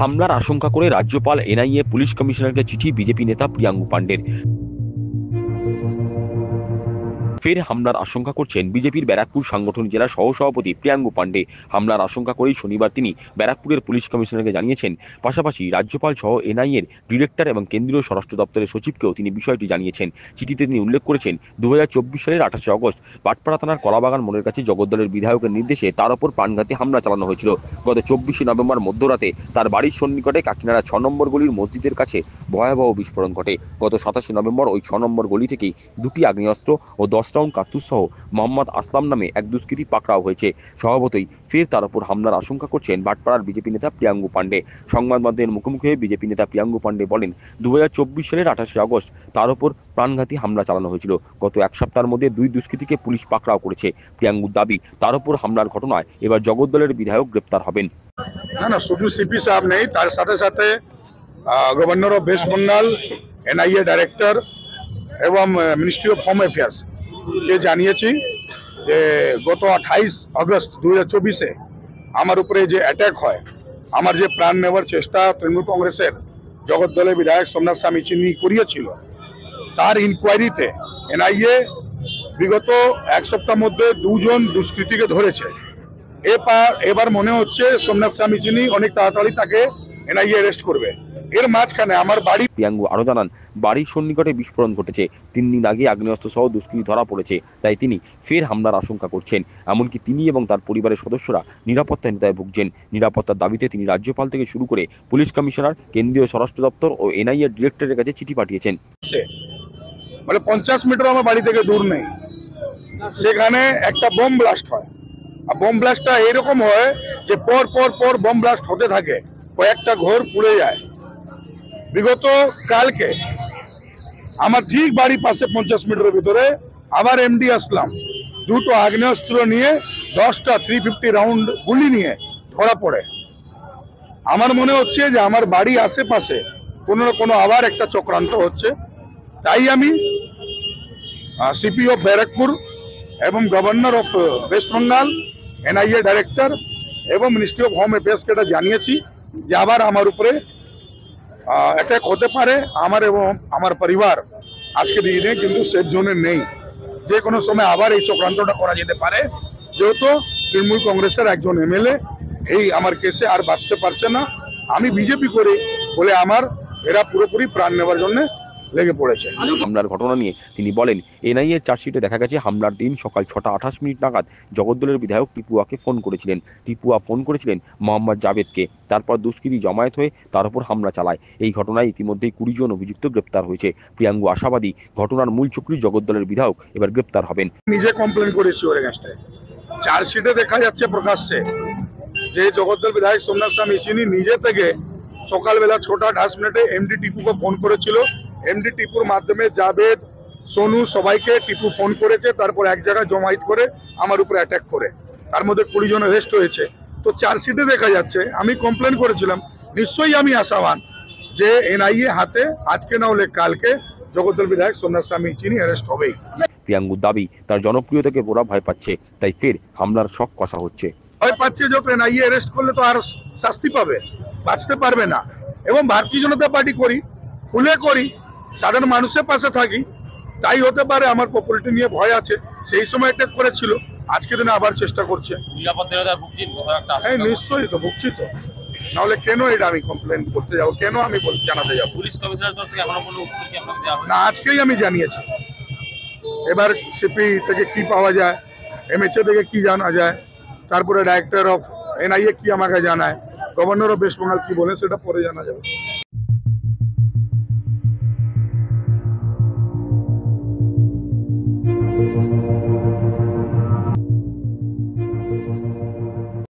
হামলার আশঙ্কা করে রাজ্যপাল এনআইএ পুলিশ কমিশনারকে চিঠি বিজেপি নেতা প্রিয়াঙ্গু পাণ্ডের। ফের হামলার আশঙ্কা করছেন বিজেপির ব্যারাকপুর সাংগঠনিক জেলা সহসভাপতি প্রিয়াঙ্গু পাণ্ডে। হামলার আশঙ্কা করেই শনিবার তিনি ব্যারাকপুরের পুলিশ কমিশনারকে জানিয়েছেন। পাশাপাশি রাজ্যপাল সহ এনআইএর ডিরেক্টর এবং কেন্দ্রীয় স্বরাষ্ট্র দপ্তরের সচিবকেও তিনি বিষয়টি জানিয়েছেন। চিঠিতে তিনি উল্লেখ করেছেন, 2024 সালের 28 আগস্ট বাটপাড়া থানার কলাবাগান মোড়ের কাছে জগদ্দলের বিধায়কের নির্দেশে তার ওপর প্রাণঘাতী হামলা চালানো হয়েছিল। গত 24 নভেম্বর মধ্যরাতে তার বাড়ির সন্নিকটে কাকিনাড়া 6 নম্বর গলির মসজিদের কাছে ভয়াবহ বিস্ফোরণ ঘটে। গত 27 নভেম্বর ওই 6 নম্বর গলি থেকেই দুটি আগ্নেয়াস্ত্র ও 10 রাউন্ড কার্তুজ সহ মোহাম্মদ আসলাম নামে এক দুষ্কৃতী পাকড়াও হয়েছে। স্বভাবতই ফের তার উপর হামলার আশঙ্কা করছেন ভাটপাড়ার বিজেপি নেতা প্রিয়াঙ্গু পাণ্ডে। সংবাদ মাধ্যমের মুখোমুখি হয়ে বিজেপি নেতা প্রিয়াঙ্গু পাণ্ডে বলেন, 2024 সালের 28 আগস্ট তার উপর প্রাণঘাতী হামলা চালানো হয়েছিল। গত এক সপ্তাহের মধ্যে দুই দুষ্কৃতীকে পুলিশ পাকড়াও করেছে। প্রিয়াঙ্গুর দাবি, তার উপর হামলার ঘটনায় এবার জগদ্দলের বিধায়ক গ্রেপ্তার হবেন। না, শুধু সিপি সাহেব নেই, তার সাথে সাথে governor of West Bengal, NIA director এবং মিনিস্ট্রি অফ হোম অ্যাফেয়ার্স কে জানিয়েছি যে গত 28 আগস্ট 2024-এ আমার উপরে যে অ্যাটাক হয়, আমার যে প্রাণ নেওয়ার চেষ্টা তৃণমূল কংগ্রেসের জগদ্দলের বিধায়ক সোমনাথ স্বামী চিনি করিয়েছিল, তার ইনকোয়ারিতে এনআইএ বিগত এক সপ্তাহের মধ্যে দুজন দুষ্কৃতীকে ধরেছে। এবার মনে হচ্ছে সোমনাথ স্বামী চিনি অনেক তাড়াতাড়ি তাকে এনআইএ অ্যারেস্ট করবে। এর মাঝখানে আমার বাড়ি। প্রিয়াঙ্গু আরও জানান, বাড়ির সন্নিকটে বিস্ফোরণ ঘটেছে। 3 দিন আগে আগ্নেয়াস্ত্র সহ দুষ্কৃতী ধরা পড়েছে, তাই তিনি ফের হামলার আশঙ্কা করছেন। এমনকি তিনি এবং তার পরিবারের সদস্যরা নিরাপত্তাহীনতায় ভুগছেন। নিরাপত্তার দাবিতে তিনি রাজ্যপাল থেকে শুরু করে পুলিশ কমিশনার, কেন্দ্রীয় স্বরাষ্ট্র দপ্তর ও এনআইএ ডিরেক্টরের কাছে চিঠি পাঠিয়েছেন। মানে 50 মিটার আমার বাড়ি থেকে দূর নেই, সেখানে একটা বোম ব্লাস্ট হয়। আর বোম ব্লাস্টটা এরকম হয় যে পর পর পর বোম ব্লাস্ট হতে থাকে, কয়েকটা ঘর পুড়ে যায়। বিগত কালকে আমার ঠিক বাড়ি পাশে 50 মিটারের ভিতরে আবার এমডি আসলাম দুটো আগ্নেয়াস্ত্র নিয়ে 10টা 350 রাউন্ড গুলি নিয়ে ধরা পড়ে। আমার মনে হচ্ছে যে আমার বাড়ি আশেপাশে কোনো না কোনো আবার একটা চক্রান্ত হচ্ছে। তাই আমি সিপি অফ ব্যারাকপুর এবং governor of West Bengal, NIA director এবং মিনিস্ট্রি অফ হোম অ্যাফেয়ার্সকে এটা জানিয়েছি যে আবার আমার উপরে অ্যাটাক হতে পারে। আমার এবং আমার পরিবার আজকে দিনে কিন্তু সেফ জোনে নেই, যে কোনো সময় আবার এই চক্রান্তটা করা যেতে পারে। যেহেতু তৃণমূল কংগ্রেসের একজন এমএলএ এই আমার কেসে আর বাঁচতে পারছে না, আমি বিজেপি করি বলে আমার এরা পুরোপুরি প্রাণ নেওয়ার জন্য লেগে পড়েছে। হামলার ঘটনা নিয়ে তিনি বলেন, এনআইএর চার্জশিটে দেখা গেছে হামলার দিন সকাল 6টা 28 মিনিট নাগাদ জগদ্দলের বিধায়ক টিপুয়াকে ফোন করেছিলেন। টিপুয়া ফোন করেছিলেন মোহাম্মদ জাভেদকে। তারপর দুষ্কৃতী জমায়েত হয়ে তার উপর হামলা চালায়। এই ঘটনায় ইতিমধ্যেই 20 জন অভিযুক্ত গ্রেপ্তার হয়েছে। প্রিয়াঙ্গু আশাবাদী, ঘটনার মূল চক্রী জগদ্দলের বিধায়ক এবার গ্রেপ্তার হবেন। নিজে কমপ্লেন করেছি ওর এগেইনস্টে। চার্জশিটে দেখা যাচ্ছে প্রকাশ্যে যে জগদ্দল বিধায়ক সোমনাথ স্বামী চিনি নিজে থেকে সকালবেলা 6টা 28 মিনিটে এমডি টিপুকে ফোন করেছিল। এমডি টিপুর মাধ্যমে জাভেদ, সোনু সবাইকে টিপু ফোন করেছে। তারপর এক জায়গায় জমায়েত করে আমার উপরে অ্যাটাক করে, তার মধ্যে 20 জন অ্যারেস্ট হয়েছে। তো চার্জশিটে দেখা যাচ্ছে, আমি কমপ্লেন করেছিলাম, নিশ্চয়ই আমি আশাবান যে এনআইএ হাতে আজকে না হলে কালকে জগদ্দল বিধায়ক সোমনাথ স্বামী চিনি অ্যারেস্ট হবেই। প্রিয়াঙ্গুর দাবি, তার জনপ্রিয়তাকে ওরা ভয় পাচ্ছে, তাই ফের হামলার শক কষা হচ্ছে। ভয় পাচ্ছে, যত এনআইএ অ্যারেস্ট করলে তো আর শাস্তি পাবে, বাঁচতে পারবে না। এবং ভারতীয় জনতা পার্টি করি, খুলে করি, সাধারণ মানুষের পাশে থাকি, তাই হতে পারে আমার পপুলারিটি নিয়ে ভয় আছে। সেই সময় অ্যাটাক করেছিল, আজকে দিনে আবার চেষ্টা করছে। হ্যাঁ, নিশ্চয়ই তো ভুগছি তো, নাহলে কেন এটা আমি কমপ্লেন করতে যাবো, কেন আমি জানাতে যাবো? পুলিশ কমিশনার তরফ থেকে এখনো কোনো উত্তর কি আপনাকে দেওয়া হয়নি? না, আজকেই আমি জানিয়েছি। এবার সিপি থেকে কি পাওয়া যায়, এমএচএ থেকে কি জানা যায়, তারপরে ডাইরেক্টর অফ এনআইএ কি আমাকে জানায়, গভর্নর অফ ওয়েস্ট বেঙ্গল কি বলে সেটা পরে জানা যাবে।